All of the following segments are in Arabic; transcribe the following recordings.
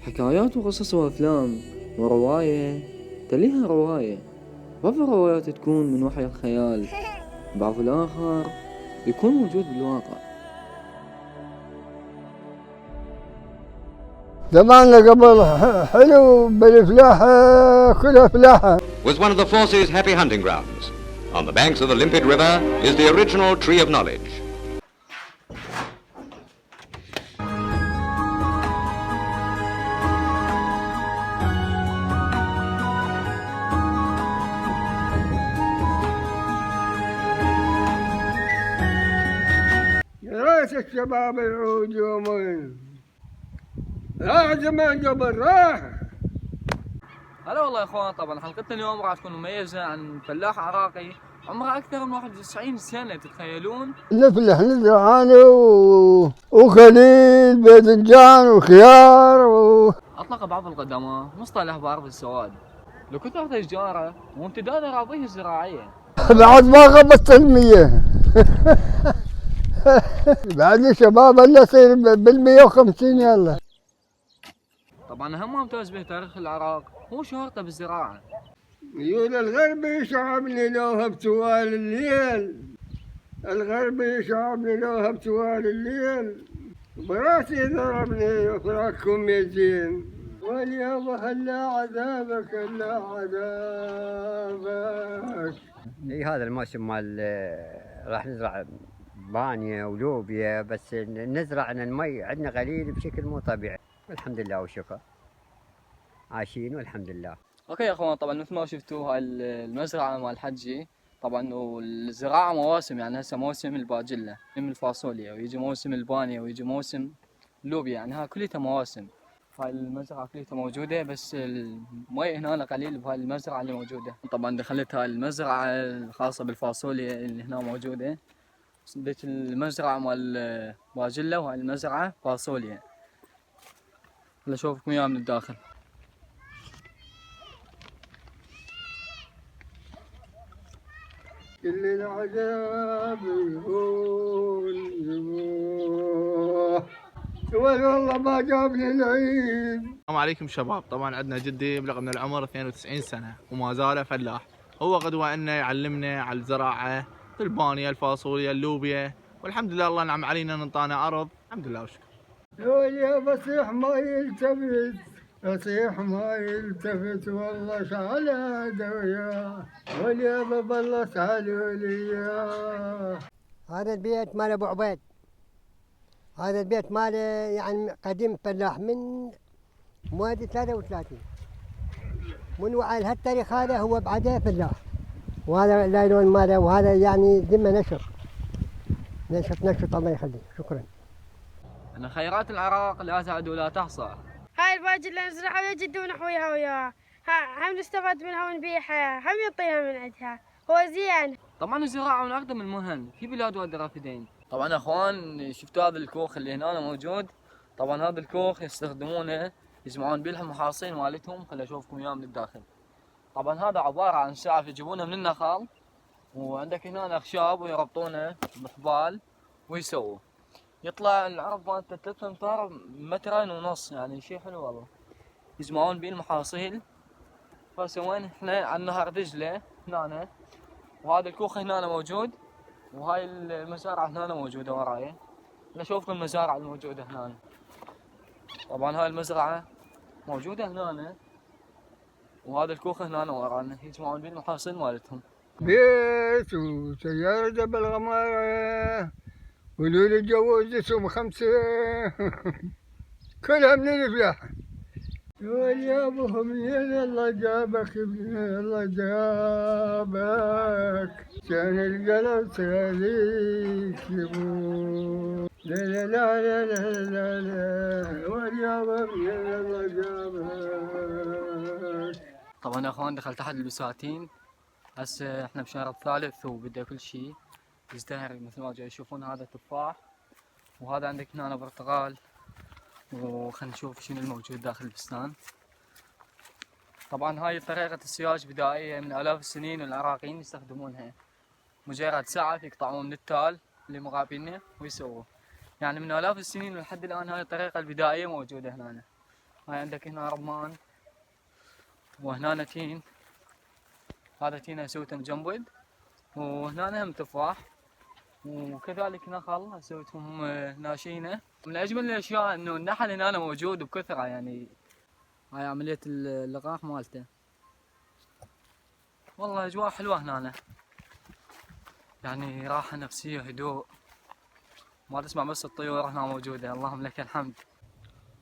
حكايات وقصص وأفلام ورواية تليها رواية. بعض الروايات تكون من وحي الخيال، بعض الآخر يكون موجود بالواقع. زماننا قبل حلو بالفلاحة كلها فلاحة. Was one of the force's happy hunting grounds. On the banks of the limpid river is the original Tree of Knowledge. راس الشباب يعود يومين، راح زمان قبل راح. هلا والله يا اخوان، طبعا حلقتنا اليوم راح تكون مميزة عن فلاح عراقي عمره أكثر من 91 سنة. تتخيلون؟ نفلح نزرع أنا وخليل باذنجان وخيار أطلق بعض القدماء مصطلح بأرض السواد لكثرة أشجاره وامتداد أراضيه الزراعية. بعد ما غبت المية. بعد شباب هلا يصير بال150 يلا. طبعا أهم ما امتاز به تاريخ العراق هو شهرته بالزراعة. يقول الغرب يشعبني لو بتوال الليل، الغرب يشعبني لو بتوال الليل، براسي ضربني وفراقكم يزين، واليوم هلا عذابك هلا عذابك. اي هذا الموسم مال راح نزرع بانية ولوبيا، بس نزرع ان المي عندنا قليل بشكل مو طبيعي، والحمد لله والشكر عايشين والحمد لله. اوكي يا اخوان، طبعا مثل ما شفتوا هاي المزرعة مال الحجي، طبعا والزراعة مواسم. يعني هسه موسم الباجلة من الفاصوليا، ويجي موسم البانية، ويجي موسم اللوبيا، يعني ها كلها مواسم. هاي المزرعة كلها موجودة، بس المي هنا قليل بهاي المزرعة اللي موجودة. طبعا دخلت هاي المزرعة الخاصة بالفاصوليا اللي هنا موجودة، ديت المزرعة مال باجلة، وهاي المزرعة فاصوليا. هلا اشوفكم اياها من الداخل. كل العذاب يهون يروح، والله ما جابني العيد. السلام عليكم شباب. طبعا عندنا جدي بلغ من العمر 92 سنة وما زال فلاح. هو قدوة إنه يعلمنا على الزراعة، البانية، الفاصوليا، اللوبيا، والحمد لله الله نعم علينا ننطانا أرض، الحمد لله وشكرا. يا بصيح ما يلتفت، بصيح ما يلتفت، والله شعل دوياه، واليا بابا الله سالوا لي. هذا البيت مال ابو عبيد، هذا البيت مال يعني قديم فلاح من مواد 33، من وعى هالتاريخ هذا هو بعده فلاح، وهذا الليلون ماله، وهذا يعني ذمه نشط الله يخليه. شكرا. أن خيرات العراق لا تعد ولا تحصى. هاي الباجي اللي نزرعها يجدون نحويها وياها، هم نستفاد منها ونبيعها، هم يعطينا من عندها، هو زين. طبعا الزراعة من أقدم المهن في بلاد وادي الرافدين. طبعا اخوان، شفتوا هذا الكوخ اللي هنا موجود؟ طبعا هذا الكوخ يستخدمونه يجمعون به المحاصيل مالتهم. خليني اشوفكم اياه من الداخل. طبعا هذا عبارة عن شعف يجيبونه من النخل، وعندك هنا اخشاب ويربطونه بحبال ويسووا، يطلع العرض مالته 3 امتار 2.5 متر، يعني شيء حلو والله. يجمعون به المحاصيل. فسوين احنا على نهر دجلة هنا، وهذا الكوخ هنا موجود، وهاي المزارع هنا موجودة وراي. نشوفكم المزارع الموجودة هنا. طبعا هاي المزرعة موجودة هنا، وهذا الكوخ هنا ورانا يجمعون بين المحاصيل مالتهم. بيت وسيارة جبل غمارة، ولولي تجوزتهم 5. كلها من الفلاح. يا ابوهم من الله جابك، ابن الله جابك، كان القلب ساليك يبوك. لا لا لا لا لا لا، واليوم من الله جابك. طبعا يا اخوان، دخلت احد البساتين. هسه احنا بشهر الثالث وبدا كل شيء يزدهر مثل ما جاي تشوفون. هذا تفاح، وهذا عندك هنا برتقال، وخلينا نشوف شنو الموجود داخل البستان. طبعا هاي طريقة السياج بدائية من آلاف السنين، والعراقيين يستخدمونها. مجرد سعف يقطعون من التال اللي مقابلنا ويسووه، يعني من آلاف السنين ولحد الآن هاي الطريقة البدائية موجودة هنا. هاي عندك هنا رمان، وهنا تين، هذا تين سويته مجمد، وهنا هم تفاح، وكذلك نخل سويتهم ناشينه. من اجمل الاشياء انه النحل هنا موجود بكثره، يعني هاي عمليه اللقاح مالته. والله اجواء حلوه هنا، يعني راحه نفسيه، هدوء، ما تسمع بس الطيور هنا موجوده. اللهم لك الحمد.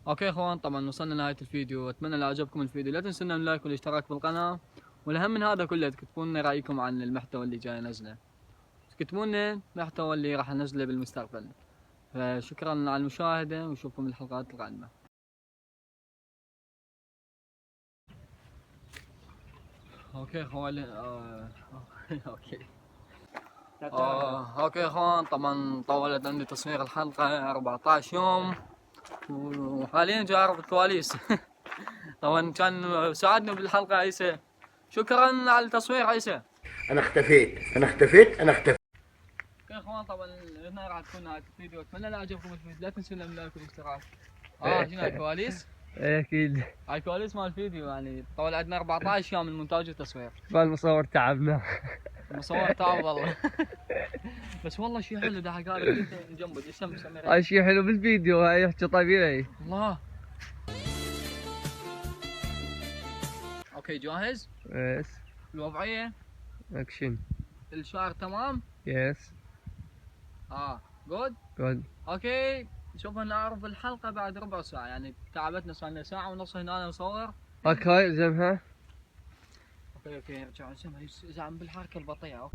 اوكي اخوان، طبعا وصلنا لنهايه الفيديو، اتمنى لو عجبكم الفيديو لا تنسونا اللايك والاشتراك بالقناه، والاهم من هذا كله تكتبون لنا رايكم عن المحتوى اللي جاي انزله، تكتبون لنا المحتوى اللي راح انزله بالمستقبل. فشكرا على المشاهده، ونشوفكم الحلقات القادمه. اوكي اخوان اوكي اخوان، طبعا طولت عندي تصوير الحلقه 14 يوم، وحاليا جارب الكواليس. طبعا كان ساعدنا بالحلقه عيسى، شكرا على التصوير عيسى. انا اختفيت. اوكي اخوان، طبعا هنا راح تكون نهايه الفيديو، اتمنى لو عجبكم الفيديو لا تنسون اللايك والاشتراك. شنو هاي الكواليس؟ اكيد هاي كواليس مال الفيديو، يعني طول عندنا 14 يوم من المونتاج والتصوير. فالمصور تعبنا. المصور تعب والله. بس والله شيء حلو ده قال جنبه يسمى هاي شيء حلو بالفيديو، هاي يحكي طبيعي. الله. اوكي جاهز؟ يس. الوضعيه اكشن. الشعر تمام؟ يس. جود؟ جود. اوكي، شوف نعرف الحلقه بعد ربع ساعه، يعني تعبتنا، صار لنا ساعه ونص هنا نصور. اوكي زمها. اوكي ارجع زمها، يزعم بالحركه البطيئه.